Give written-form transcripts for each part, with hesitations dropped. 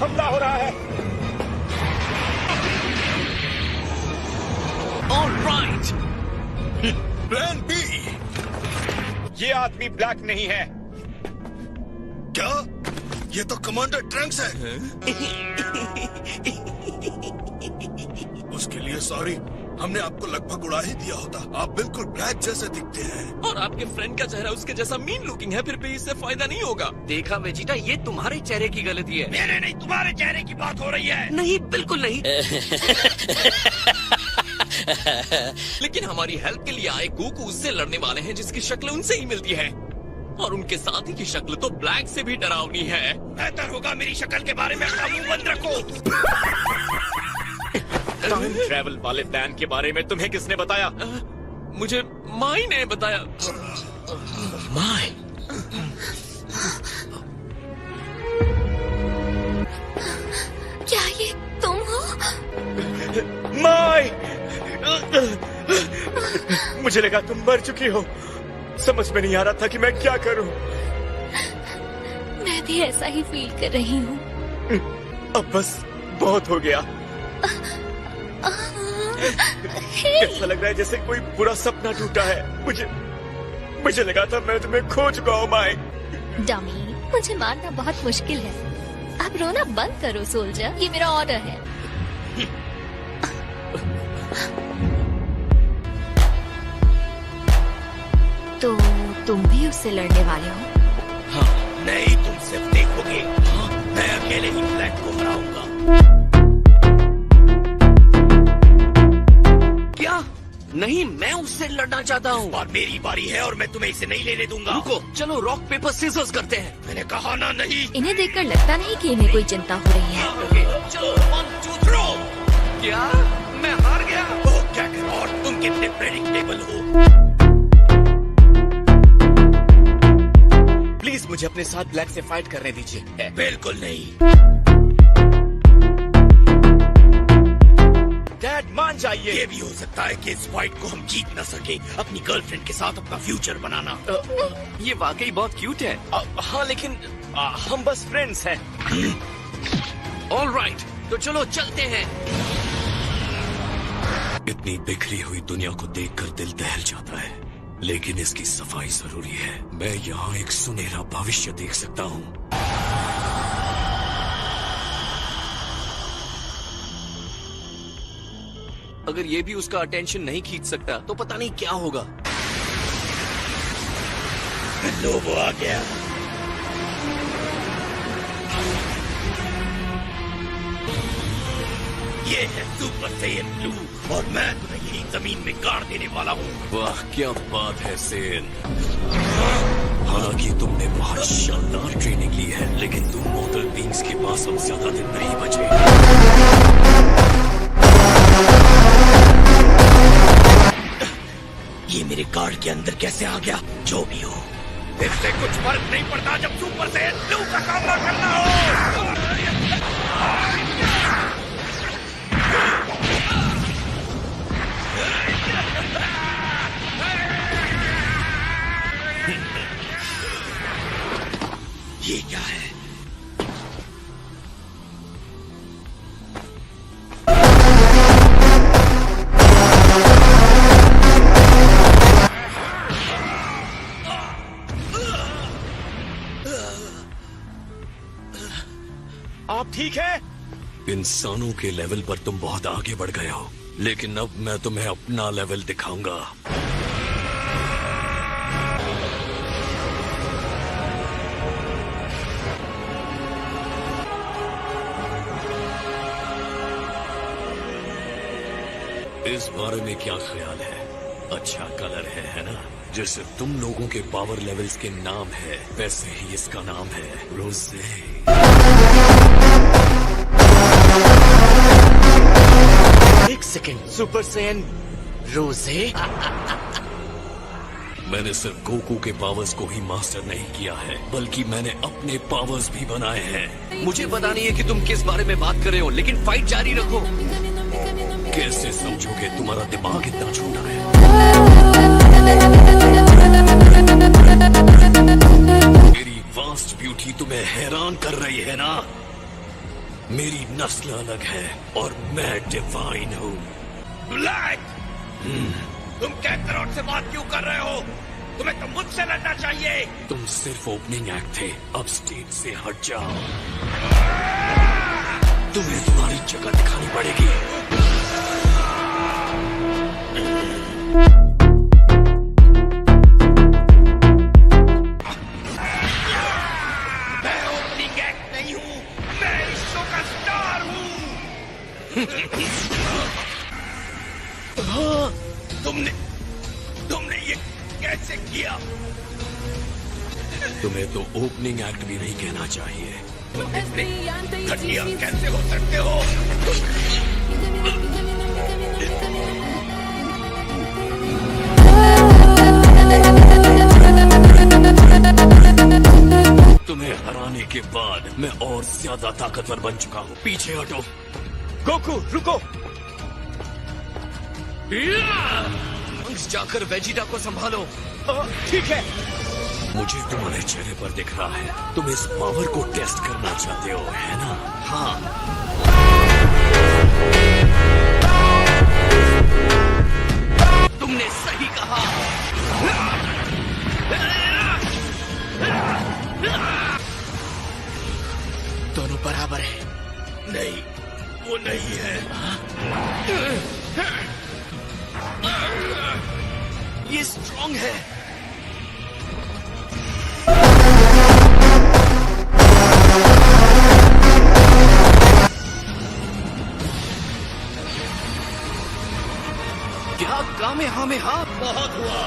हमला हो रहा है। Alright, plan B. ये आदमी ब्लैक नहीं है। क्या? ये तो कमांडर ट्रंक्स है। उसके लिए सॉरी, हमने आपको लगभग उड़ा ही दिया होता। आप बिल्कुल ब्लैक जैसे दिखते हैं। और आपके फ्रेंड का चेहरा उसके जैसा मीन लुकिंग है, फिर भी इससे फायदा नहीं होगा। देखा वेजिटा, ये तुम्हारे चेहरे की गलती है। मेरे नहीं, तुम्हारे चेहरे की बात हो रही है। नहीं, बिल्कुल नहीं। लेकिन हमारी हेल्प के लिए आए गोकू उससे लड़ने वाले हैं जिसकी शक्ल उनसे ही मिलती है, और उनके साथी की शक्ल तो ब्लैक से भी डरावनी है। बेहतर होगा मेरी शक्ल के बारे में अपना मुंह बंद रखो। टाइम ट्रैवल वाले प्लान के बारे में तुम्हें किसने बताया? मुझे माई ने बताया। माई? क्या ये तुम हो? माई, मुझे लगा तुम मर चुकी हो। समझ में नहीं आ रहा था कि मैं क्या करूं। मैं भी ऐसा ही फील कर रही हूँ। अब बस बहुत हो गया। ऐसा लग रहा है जैसे कोई बुरा सपना टूटा है। मुझे लगा था मैं तुम्हें खो चुका हूँ माई। डमी, मुझे मारना बहुत मुश्किल है। अब रोना बंद करो सोल्जर, ये मेरा ऑर्डर है। तो तुम भी उससे लड़ने वाले हो? हाँ, नहीं, तुम सिर्फ देखोगे। हाँ, मैं अकेले ही ब्लैक को हराऊंगा। क्या? नहीं, मैं उससे लड़ना चाहता हूँ। और मेरी बारी है और मैं तुम्हें इसे नहीं लेने दूंगा। रुको, चलो रॉक पेपर सीजर्स करते हैं। मैंने कहा ना नहीं। इन्हें देखकर लगता नहीं कि इन्हें कोई चिंता हो रही है। ओके, चलो 1 2 थ्रो। क्या? मैं हार गया? ओह कैकर, और तुम कितने प्रेडिक्टेबल हो। प्लीज मुझे अपने साथ ब्लैक से फाइट करने दीजिए। बिल्कुल नहीं। डैड मान जाइए। ये भी हो सकता है कि इस फाइट को हम जीत न सके। अपनी गर्लफ्रेंड के साथ अपना फ्यूचर बनाना। ये वाकई बहुत क्यूट है। हाँ, लेकिन हम बस फ्रेंड्स हैं। ऑलराइट, तो चलो चलते हैं। इतनी बिखरी हुई दुनिया को देखकर दिल दहल जाता है, लेकिन इसकी सफाई जरूरी है। मैं यहाँ एक सुनहरा भविष्य देख सकता हूँ। अगर ये भी उसका अटेंशन नहीं खींच सकता तो पता नहीं क्या होगा। लो, वो आ गया। ये है सुपर सैयन ब्लू, और मैं तुम्हें यही जमीन में गाड़ देने वाला हूँ। वाह, क्या बात है सेन। हालांकि तुमने बहुत शानदार ट्रेनिंग ली है, लेकिन तुम मॉडल बींग्स के पास अब ज्यादा दिन नहीं बचे। ये मेरे गार्ड के अंदर कैसे आ गया? जो भी हो, इससे कुछ फर्क नहीं पड़ता जब सुपर सैयन ब्लू का सामना करना हो। ये क्या है? आप ठीक है? इंसानों के लेवल पर तुम बहुत आगे बढ़ गए हो, लेकिन अब मैं तुम्हें अपना लेवल दिखाऊंगा। इस बारे में क्या ख्याल है? अच्छा कलर है ना? जैसे तुम लोगों के पावर लेवल्स के नाम है, वैसे ही इसका नाम है रोजे। एक सेकेंड, सुपर सैयन रोजे? मैंने सिर्फ गोकू के पावर्स को ही मास्टर नहीं किया है, बल्कि मैंने अपने पावर्स भी बनाए हैं। मुझे पता नहीं है कि तुम किस बारे में बात कर रहे हो, लेकिन फाइट जारी रखो। कैसे समझोगे? तुम्हारा दिमाग इतना छोटा है। मेरी वास्ट ब्यूटी तुम्हें हैरान कर रही है ना? मेरी नस्ल अलग है और मैं डिवाइन हूँ। ब्लैक, तुम कैथरोट से बात क्यों कर रहे हो? तुम्हें तो मुझसे लड़ना चाहिए। तुम सिर्फ ओपनिंग एक्ट थे, अब स्टेज से हट जाओ। तुम्हें तुम्हारी जगह दिखानी पड़ेगी। मैं ओपनिंग एक्ट नहीं हूँ, मैं इस शो का स्टार हूँ। तुमने ये कैसे किया? तुम्हें तो ओपनिंग एक्ट भी नहीं कहना चाहिए। तुम इतने घटिया कैसे हो सकते हो? तुम्हें हराने के बाद मैं और ज्यादा ताकतवर बन चुका हूँ। पीछे हटो। गोकू रुको। जाकर वेजिटा को संभालो। ठीक है। मुझे तुम्हारे चेहरे पर दिख रहा है, तुम इस पावर को टेस्ट करना चाहते हो, है ना? हाँ, तुमने सही कहा। दोनों बराबर है। नहीं, वो नहीं है। ये स्ट्रॉन्ग है। क्या कामेहामेहा? बहुत हुआ।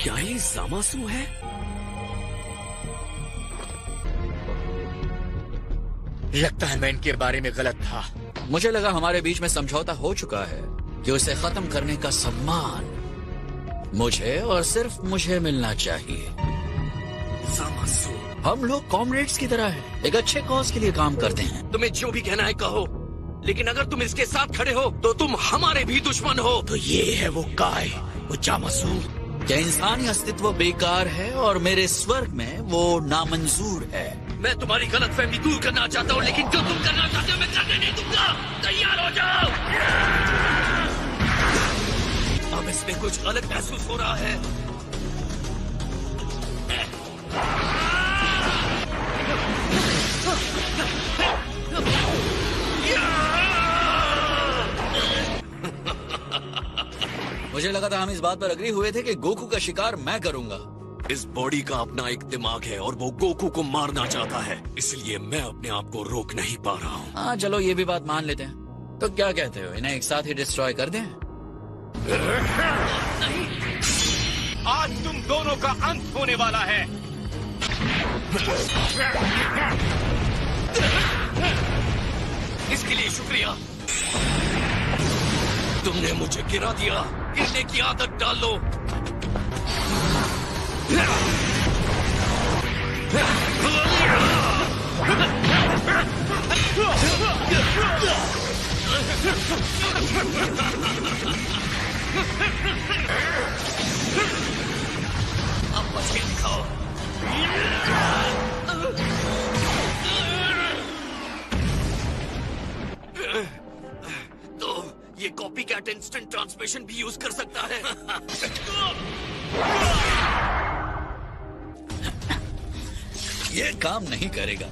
क्या ये ज़ामासु है? लगता है मैं इनके बारे में गलत था। मुझे लगा हमारे बीच में समझौता हो चुका है कि उसे खत्म करने का सम्मान मुझे और सिर्फ मुझे मिलना चाहिए। ज़ामासु। हम लोग कॉमरेड्स की तरह हैं, एक अच्छे कॉज के लिए काम करते हैं। तुम्हें जो भी कहना है कहो, लेकिन अगर तुम इसके साथ खड़े हो तो तुम हमारे भी दुश्मन हो। तो ये है वो काय, वो जामासू। क्या इंसानी अस्तित्व बेकार है और मेरे स्वर्ग में वो नामंजूर है? मैं तुम्हारी गलतफहमी दूर करना चाहता हूँ, लेकिन जो तुम करना चाहते हो मैं करने नहीं दूंगा। तैयार हो जाओ। अब इसमें कुछ अलग महसूस हो रहा है। मुझे लगा था हम इस बात पर अग्री हुए थे कि गोकू का शिकार मैं करूंगा। इस बॉडी का अपना एक दिमाग है और वो गोकू को मारना चाहता है, इसलिए मैं अपने आप को रोक नहीं पा रहा हूँ। हाँ चलो ये भी बात मान लेते हैं। तो क्या कहते हो, इन्हें एक साथ ही डिस्ट्रॉय कर दें? आज तुम दोनों का अंत होने वाला है। इसके लिए शुक्रिया। तुमने मुझे गिरा दिया। गिरने की आदत डाल लो। अब बच के दिखाओ। तो ये कॉपी कैट इंस्टेंट ट्रांसमिशन भी यूज कर सकता है। ये काम नहीं करेगा।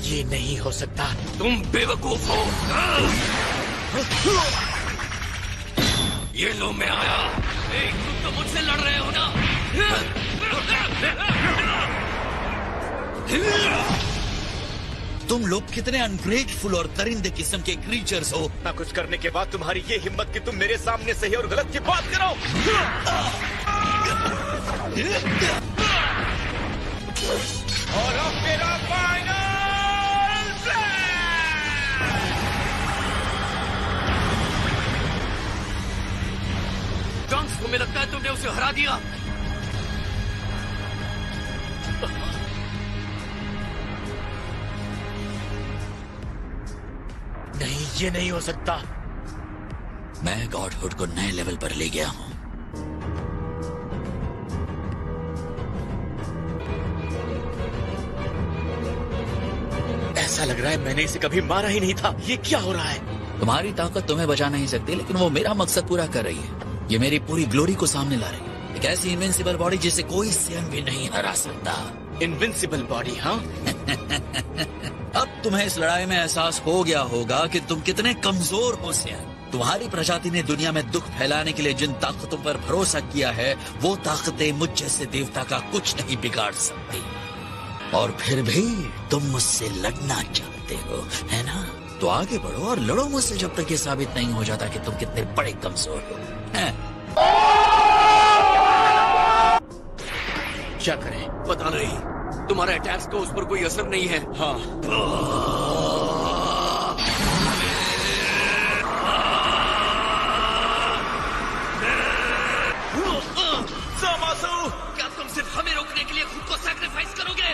ये नहीं हो सकता। तुम बेवकूफ हो। ये लो मैं आया। तुम तो मुझसे लड़ रहे हो ना। तुम लोग कितने अनग्रेटफुल और दरिंदे किस्म के क्रीचर्स हो। ना कुछ करने के बाद तुम्हारी ये हिम्मत कि तुम मेरे सामने सही और गलत की बात करो। और अब मेरा फाइनल ट्रंक्स, तुम्हें लगता है तुमने उसे हरा दिया? नहीं, ये नहीं हो सकता। मैं गॉडहुड को नए लेवल पर ले गया हूँ। ऐसा लग रहा है मैंने इसे कभी मारा ही नहीं था। ये क्या हो रहा है? तुम्हारी ताकत तुम्हें बचा नहीं सकती, लेकिन वो मेरा मकसद पूरा कर रही है। ये मेरी पूरी ग्लोरी को सामने ला रही है। एक ऐसी इनविंसिबल बॉडी जिसे कोई सियन भी नहीं हरा सकता। इनविंसिबल बॉडी, हाँ? अब तुम्हें इस लड़ाई में एहसास हो गया होगा कि तुम कितने कमजोर हो सियन। तुम्हारी प्रजाति ने दुनिया में दुख फैलाने के लिए जिन ताकतों पर भरोसा किया है, वो ताकतें मुझ जैसे देवता का कुछ नहीं बिगाड़ सकती। और फिर भी तुम मुझसे लड़ना चाहते हो, है ना? तो आगे बढ़ो और लड़ो मुझसे जब तक ये साबित नहीं हो जाता कि तुम कितने बड़े कमजोर हो, हैं? क्या करें? पता नहीं, तुम्हारे अटैक्स का उस पर कोई असर नहीं है। हाँ, क्या तुम सिर्फ हमें रोकने के लिए खुद को सैक्रिफाइस करोगे?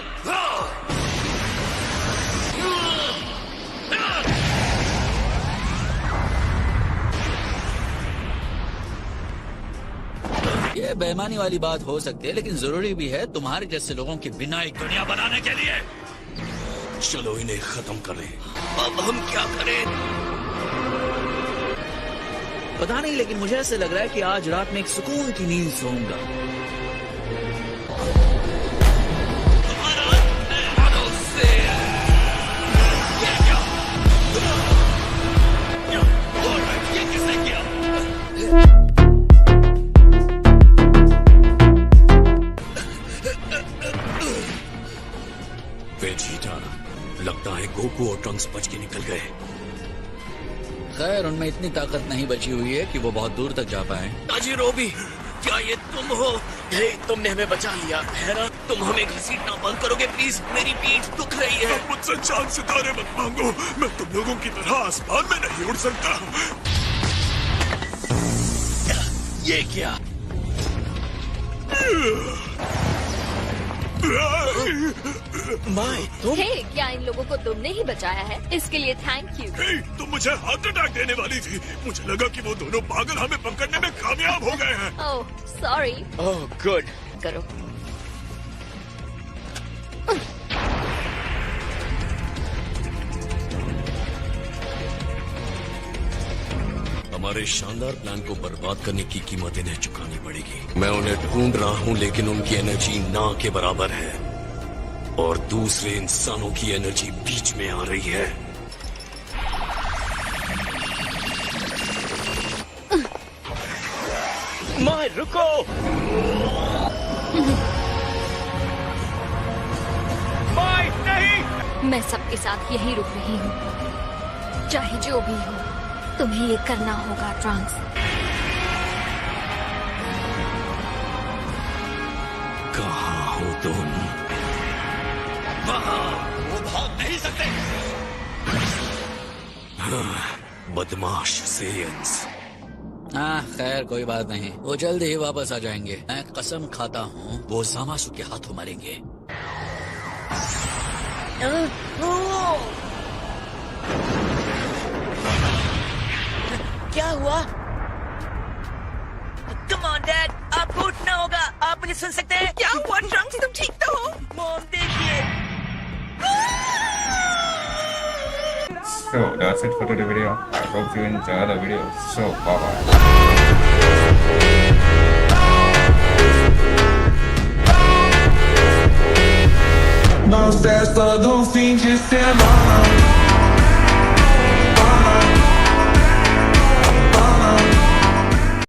ये बेईमानी वाली बात हो सकती है, लेकिन जरूरी भी है तुम्हारे जैसे लोगों की बिना एक दुनिया बनाने के लिए। चलो इन्हें खत्म करें। अब हम क्या करें? पता नहीं, लेकिन मुझे ऐसे लग रहा है कि आज रात में एक सुकून की नींद सोऊंगा। वेजिटा, लगता है गोकू और ट्रंक्स बच के निकल गए। खैर, उनमें इतनी ताकत नहीं बची हुई है कि वो बहुत दूर तक जा पाए। ताजिरोबी, क्या ये तुम हो? हे, तुमने हमें बचा लिया, है ना? तुम हमें घसीटना बंद करोगे प्लीज? मेरी पीठ दुख रही है। मुझसे चांद सितारे मत मांगो, मैं तुम लोगों की तरह आसमान में नहीं उड़ सकता। ये क्या? माय, तुम? हे, क्या इन लोगों को तुमने ही बचाया है? इसके लिए थैंक यू। हे, तुम मुझे हार्ट अटैक देने वाली थी। मुझे लगा कि वो दोनों पागल हमें पकड़ने में कामयाब हो गए हैं। ओह, सॉरी। ओह, गुड। करो। हमारे शानदार प्लान को बर्बाद करने की कीमत इन्हें चुकानी पड़ेगी। मैं उन्हें ढूंढ रहा हूँ, लेकिन उनकी एनर्जी ना के बराबर है और दूसरे इंसानों की एनर्जी बीच में आ रही है। माय, रुको! माय, नहीं! मैं सबके साथ यही रुक रही हूँ, चाहे जो भी हो। तुम्हें ये करना होगा, ट्रंक्स। कहाँ हो तुम? वो भाग नहीं सकते। बदमाश सेयंस। हाँ, खैर कोई बात नहीं, वो जल्द ही वापस आ जाएंगे। मैं कसम खाता हूँ वो सामासु के हाथों मरेंगे। क्या हुआ? Come on, Dad, आपको उठना होगा। आप मुझे सुन सकते हैं? क्या हुआ ट्रंक्स, तुम ठीक तो हो? मॉम, देखिए। So that's it for today's video. I hope you enjoy the video. So bye bye. Não cessa do fim de